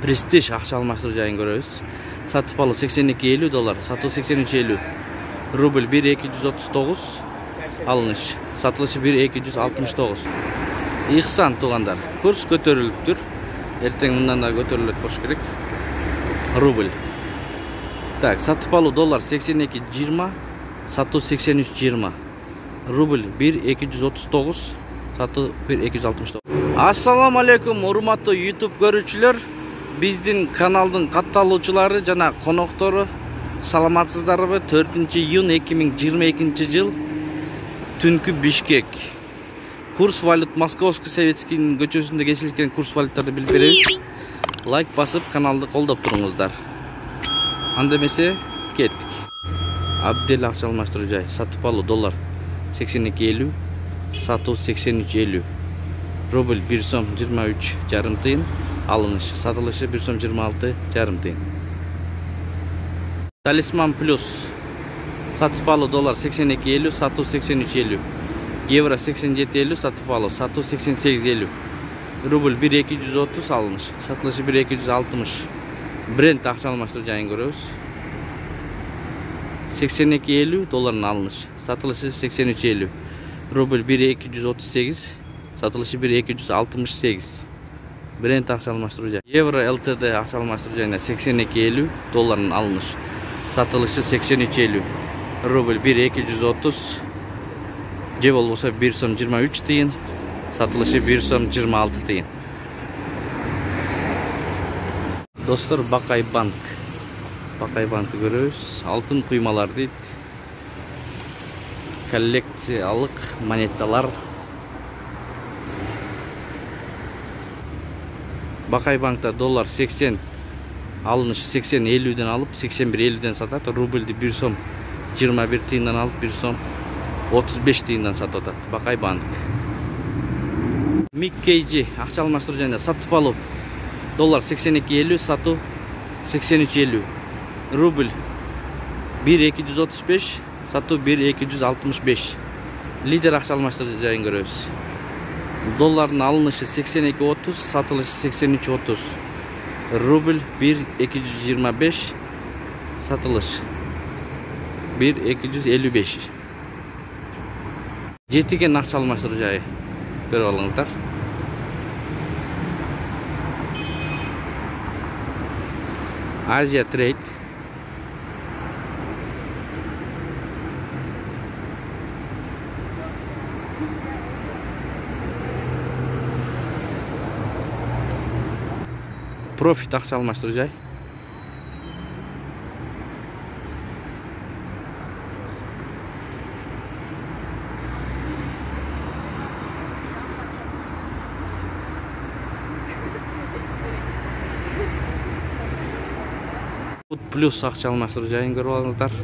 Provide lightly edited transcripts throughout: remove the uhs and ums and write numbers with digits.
Prestij акча алмаштыруу жайын көрөбүз. Сатып алуу $82.50, сатуу $83.50. Рубль 1.239, алыныш. Сатылышы 1.269. Ихсан туугандар, курс көтөрүлүптүр. Эртең мындан да көтөрүлөт болуш керек. Рубль. Так, сатып алуу доллар $82.20, сатуу $83.20. Рубль 1.239, сатуу 1.269. Ассаламу алейкум, урматтуу YouTube көрүүчүлөр. Биздин каналдын катталуучулары жана коноктору, саламатсыздарбы? 4-июнь 2022 жыл, түнкү Бишкек. Курс валют Московский Советский көчөсүндө кесилген курс валюттарды билип беребиз. Лайк басып, каналды колдоп туруңуздар. Анда эмесе, кеттик. Абдел акча алмаштыруу жай. Сатып алуу доллар $82.50, сатуу $83.50. Рубль 1 сом 23 жарым тыйын, алыныш. Сатылышы 1 сом 26 жарым тыйын. Талисман плюс. Сатып алуу доллар $82.50, сатуу $83.50. Евро 87.50, сатып алуу, сатуу $88.50. Рубль 1.230, алыныш. Сатылышы 1.260. Бренд акча алмаштыруу жайын көрөбүз. $82.50 долларын алыныш. Сатылышы $83.50. Рубль 1.238, сатылышы 1.268. Бренд акча алмаштыруу жай. Евро ЛТД акча алмаштыруу жайына $82.50 долларын алыныш. Сатылышы $83.50. Рубль 1.230, же болбосо 1 сом 23 тыйын, сатылышы 1 сом 26 тыйын. Достор, Бакай банк. Бакай банкты көрөбүз. Алтын куймалар дейт. Коллекциялык монеталар. Бакай банкта доллар 80, алынышы 80.50ден алып 81.50ден сатат. Рубльді 1 сом 21 тыйындан алып 1 сом 35 тыйындан сатып атат. Бакай банк. Миккейджи акча алмаштыруу жайында сатып алуу доллар 82.50, сатуу 83.50. Рубль 1.235, сатуу 1.265. Лидер акча алмаштыруу жайын көрөбүз. Доллардын алынышы 82.30, сатылышы 83.30. Рубль 1.225, сатылыш 1.255. Жетиген акча алмаштыруу жайы көрүп алыңыздар. Азия трейд. Профит акча алмаштыруу жай. Плюс акча алмаштыруу жайын көрүп алыңыздар.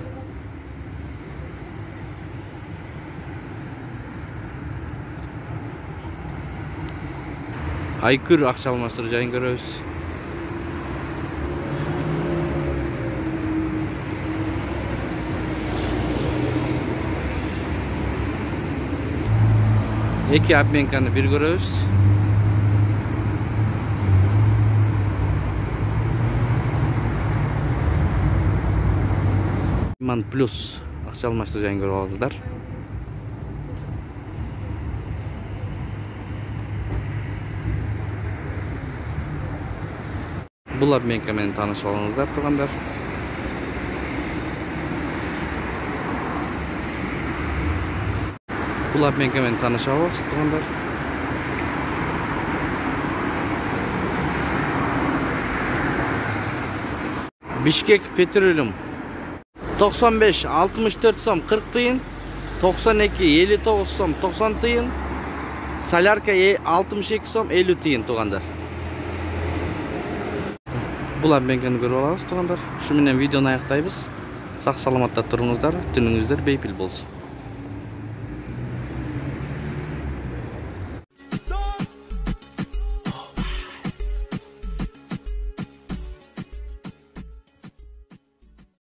Айкүр акча алмаштыруу жайын көрөбүз. Эки обменканы бир көрөбүз. Ман плюс акча алмаштыруу жайын көрүп алыңыздар. Бул обменка менен таанышып алыңыздар, туугандар. Бул обменка менен таанышабыз, туугандар. Бишкек петролиум 95 64 сом 40 тыйын, 92 59 сом 90 тыйын, солярка 62 сом 50 тыйын, туугандар. Бул обменканы көрүп алабыз, туугандар. Ушу менен видеону аяктайбыз. Сак саламатта туруңуздар, түнүңүздөр бейпил болсун.